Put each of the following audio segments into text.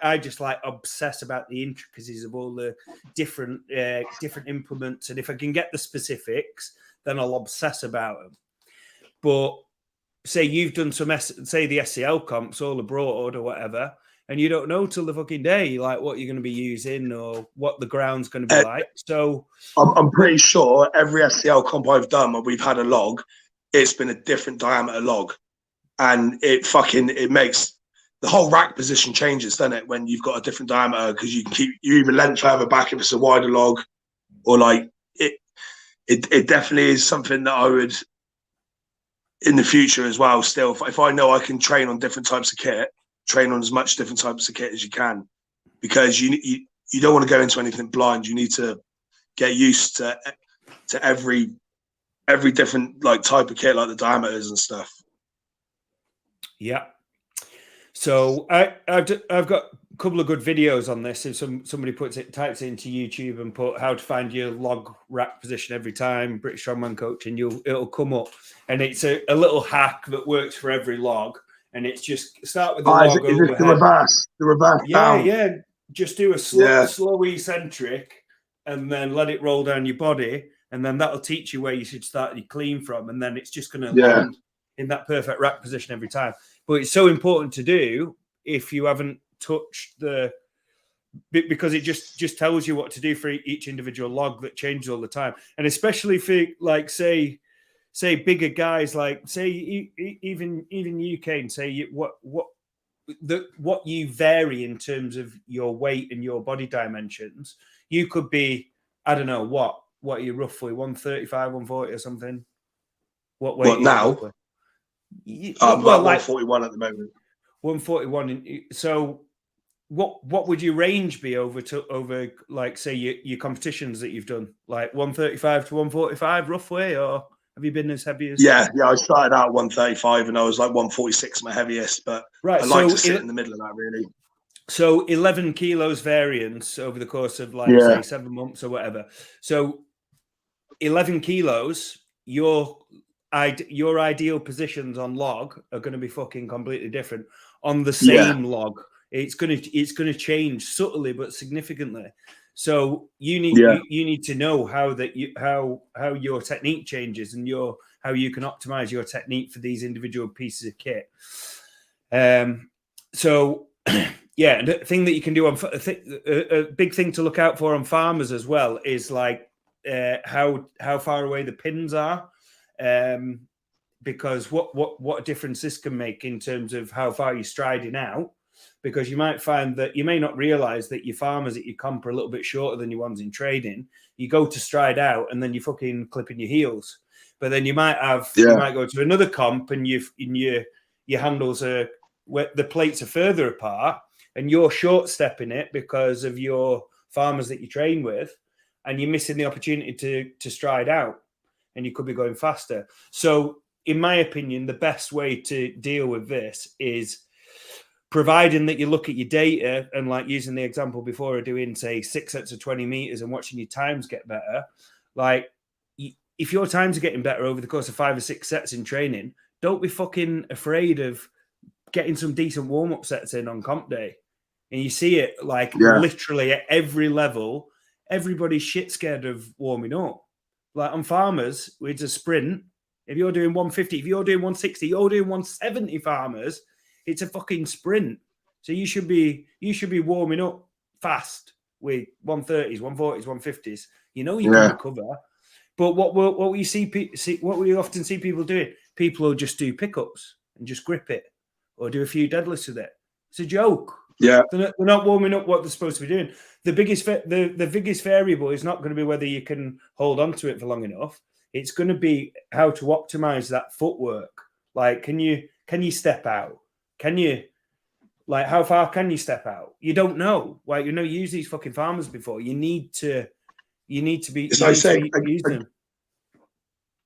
I just like obsess about the intricacies of all the different implements, and if I can get the specifics, then I'll obsess about them. But say you've done some, say the SCL comps all abroad or whatever, and you don't know till the fucking day, like what you're going to be using or what the ground's going to be like. So I'm pretty sure every SCL comp I've done when we've had a log, it's been a different diameter log, and it makes the whole rack position changes, doesn't it? When you've got a different diameter, because you can keep you even length further back if it's a wider log, or like it definitely is something that I would in the future as well. Still, if I know I can train on different types of kit, train on as much different types of kit as you can, because you don't want to go into anything blind. You need to get used to every different like type of kit, like the diameters and stuff. Yeah. So I've got a couple of good videos on this. If somebody types it into YouTube and put how to find your log rack position every time, British Strongman coaching, it'll come up, and it's a little hack that works for every log. And it's just start with the log is overhead. The reverse down. Yeah. Just do a slow eccentric, and then let it roll down your body, and then that'll teach you where you should start your clean from, and then it's just going to land in that perfect rack position every time. But it's so important to do if you haven't touched because it just tells you what to do for each individual log that changes all the time, and especially for like say bigger guys, like say even you can say what you vary in terms of your weight and your body dimensions. You could be, I don't know, what are you roughly, 135, 140 or something? What weight what now? Roughly? I'm about 141 at the moment. 141. So what would your range be over like say your competitions that you've done, like 135 to 145 roughly, or have you been as heavy as? Yeah. I started out at 135 and I was like 146 my heaviest, but I like to sit in the middle of that really. So 11 kilos variance over the course of say 7 months or whatever. So 11 kilos, your ideal positions on log are going to be fucking completely different on the same log. It's going to change subtly but significantly. So you need to know how your technique changes and how you can optimize your technique for these individual pieces of kit. So yeah, the thing that you can do a big thing to look out for on farmers as well is like how far away the pins are, because what a difference this can make in terms of how far you're striding out. Because you might find that you may not realize that your farmers at your comp are a little bit shorter than your ones in trading. You go to stride out and then you're fucking clipping your heels. But then you might go to another comp and your handles are where the plates are further apart and you're short stepping it because of your farmers that you train with, and you're missing the opportunity to stride out, and you could be going faster. So in my opinion, the best way to deal with this is, providing that you look at your data and like using the example before of doing, say, 6 sets of 20 meters and watching your times get better. Like if your times are getting better over the course of 5 or 6 sets in training, don't be fucking afraid of getting some decent warm-up sets in on comp day. And you see it like literally at every level, everybody's shit scared of warming up. Like on farmers, it's a sprint. If you're doing 150, if you're doing 160, you're doing 170 farmers. It's a fucking sprint. So you should be warming up fast with 130s, 140s, 150s. You know you can recover. But what we often see people doing, people will just do pickups and just grip it or do a few deadlifts with it. It's a joke. Yeah. They're not warming up what they're supposed to be doing. The biggest variable is not going to be whether you can hold on to it for long enough. It's going to be how to optimize that footwork. Like, can you step out? Can you, like, how far can you step out? You don't know. Like, you use these fucking farmers before. You need to be. It's like saying, using them.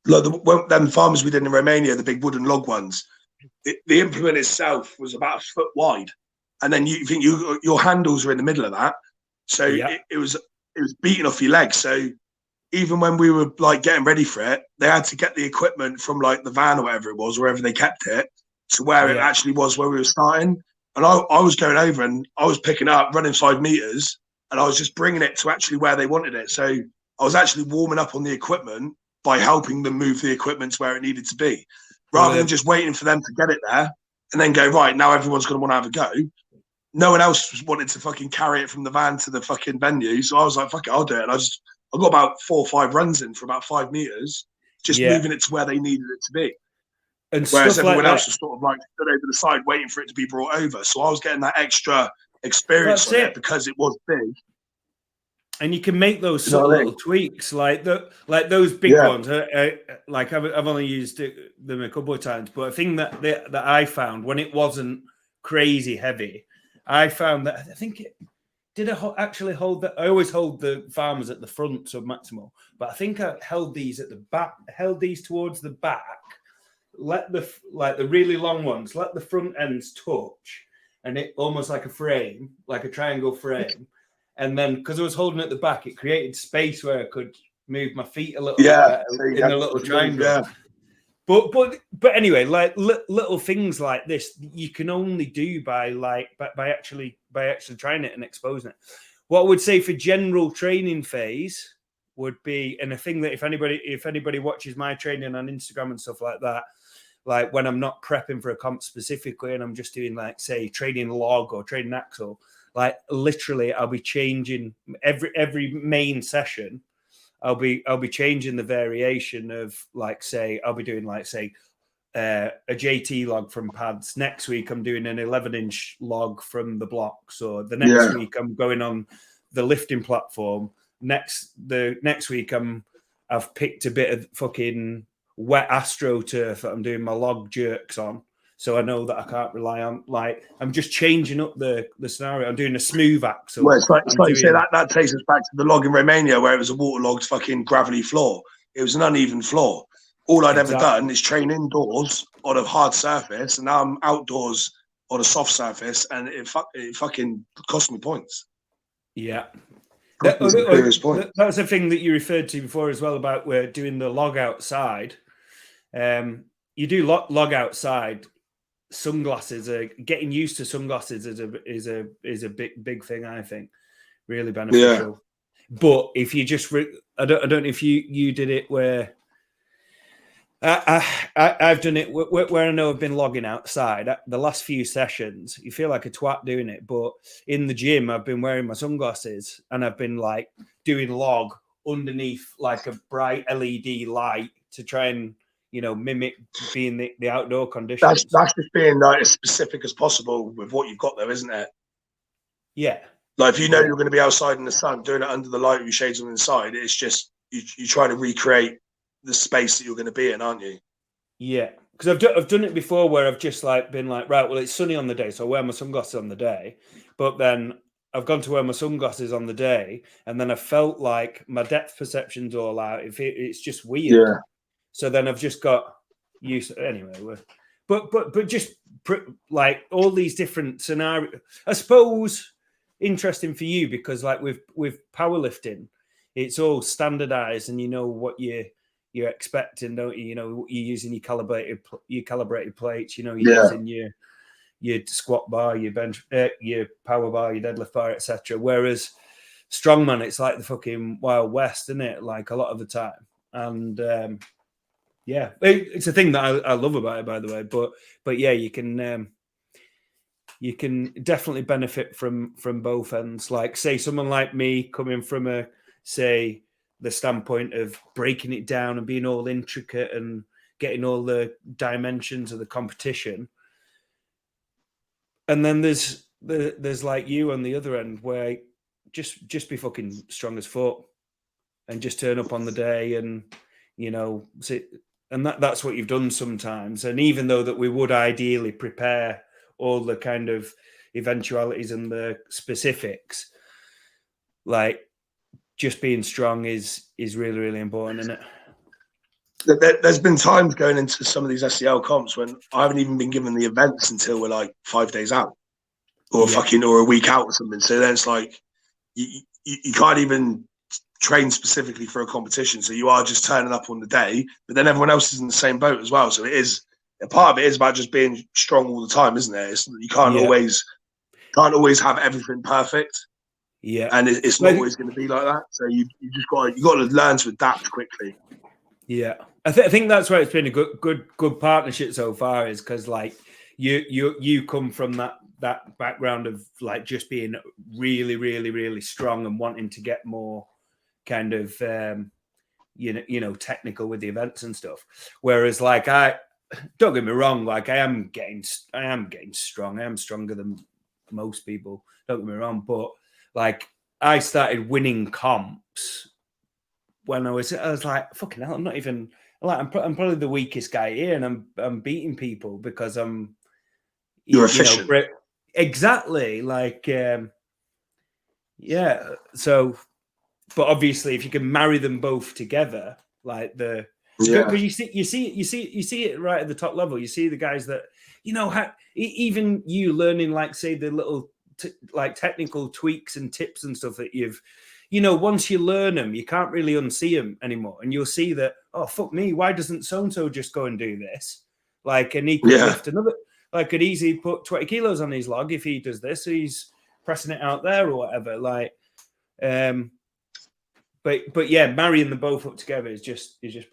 Like them farmers we did in Romania, the big wooden log ones. The implement itself was about a foot wide, and then you think your handles are in the middle of that, so it was beating off your legs. So even when we were like getting ready for it, they had to get the equipment from like the van or whatever it was, wherever they kept it, to where it actually was where we were starting. And I was going over and I was picking up, running 5 meters, and I was just bringing it to actually where they wanted it. So I was actually warming up on the equipment by helping them move the equipment to where it needed to be, rather than just waiting for them to get it there and then go, right, now everyone's going to want to have a go. No one else wanted to fucking carry it from the van to the fucking venue. So I was like, fuck it, I'll do it. And I got about 4 or 5 runs in for about 5 meters, just moving it to where they needed it to be. And whereas stuff everyone like else was sort of like stood over the side waiting for it to be brought over. So I was getting that extra experience on it because it was big. And you can make those sort of little tweaks, like those big ones. Like I've only used them a couple of times, but a thing that I found when it wasn't crazy heavy, I found that I think it did actually hold that. I always hold the farmers at the front, so maximal, but I think I held these at the back, held these towards the back. Let the really long ones, let the front ends touch, and it almost like a frame, like a triangle frame. And then because I was holding at the back, it created space where I could move my feet a little bit better in the little triangle. Yeah. But anyway, like little things like this, you can only do by actually trying it and exposing it. What I would say for general training phase would be, and a thing that if anybody watches my training on Instagram and stuff like that, like when I'm not prepping for a comp specifically and I'm just doing like say training log or training axle, like literally I'll be changing every main session. I'll be changing the variation of like say I'll be doing like say a JT log from pads. Next week I'm doing an 11-inch log from the blocks, or the next week I'm going on the lifting platform. Next week I've picked a bit of fucking wet AstroTurf that I'm doing my log jerks on, so I know that I can't rely on, like, I'm just changing up the scenario. I'm doing a smooth axle. Well, it's like you say, that takes us back to the log in Romania where it was a waterlogged fucking gravelly floor. It was an uneven floor. All I'd ever done is train indoors on a hard surface, and now I'm outdoors on a soft surface, and it fucking cost me points. Yeah. That's the thing that you referred to before as well about we're doing the log outside. You do log outside. Sunglasses are getting used to sunglasses is a big thing. I think really beneficial. Yeah. But if you just I don't know if you did it where I've done it where I know I've been logging outside. The last few sessions, you feel like a twat doing it, but in the gym, I've been wearing my sunglasses and I've been like doing log underneath like a bright LED light to try and mimic being the outdoor conditions. That's just being like as specific as possible with what you've got there, isn't it? Yeah. Like if you're going to be outside in the sun, doing it under the light with your shades on the inside, it's just you try to recreate the space that you're going to be in, aren't you? Yeah, because I've done it before where I've just like been like, right, well, it's sunny on the day, so I wear my sunglasses on the day, but then I've gone to wear my sunglasses on the day, and then I felt like my depth perception's all out. It's just weird. Yeah. So then I've just got used anyway. But just like all these different scenarios, I suppose interesting for you because like with powerlifting, it's all standardized and you know what you're expecting, don't you? You know, you're using your calibrated plates. You know, you're using your squat bar, your bench, your power bar, your deadlift bar, etc. Whereas strongman, it's like the fucking Wild West, isn't it? Like a lot of the time, and yeah, it's a thing that I love about it, by the way. But yeah, you can definitely benefit from both ends. Like, say, someone like me coming from the standpoint of breaking it down and being all intricate and getting all the dimensions of the competition. And then there's like you on the other end where just be fucking strong as fuck and just turn up on the day and, and that's what you've done sometimes. And even though that we would ideally prepare all the kind of eventualities and the specifics, like, just being strong is really, really important, isn't it? There's been times going into some of these SEL comps when I haven't even been given the events until we're like 5 days out or or a week out or something. So then it's like you can't even train specifically for a competition. So you are just turning up on the day, but then everyone else is in the same boat as well. So it is part of it is about just being strong all the time, isn't it? You can't always have everything perfect. Yeah, and it's not always going to be like that. So you got to learn to adapt quickly. Yeah, I think that's why it's been a good partnership so far, is because like you come from that background of like just being really, really, really strong and wanting to get more kind of technical with the events and stuff. Whereas like don't get me wrong, like I am getting strong. I am stronger than most people. Don't get me wrong, but like I started winning comps when I was like, fucking hell, I'm not even like I'm probably the weakest guy here, and I'm beating people because I'm You're efficient. Exactly, like yeah. So, but obviously, if you can marry them both together, like because you see it right at the top level. You see the guys that even you learning, like say the little like technical tweaks and tips and stuff that you've. Once you learn them, you can't really unsee them anymore. And you'll see that, oh, fuck me, why doesn't so-and-so just go and do this? Like, and he could lift another, like, could easily put 20 kilos on his log if he does this. So he's pressing it out there or whatever. Like, but yeah, marrying them both up together is just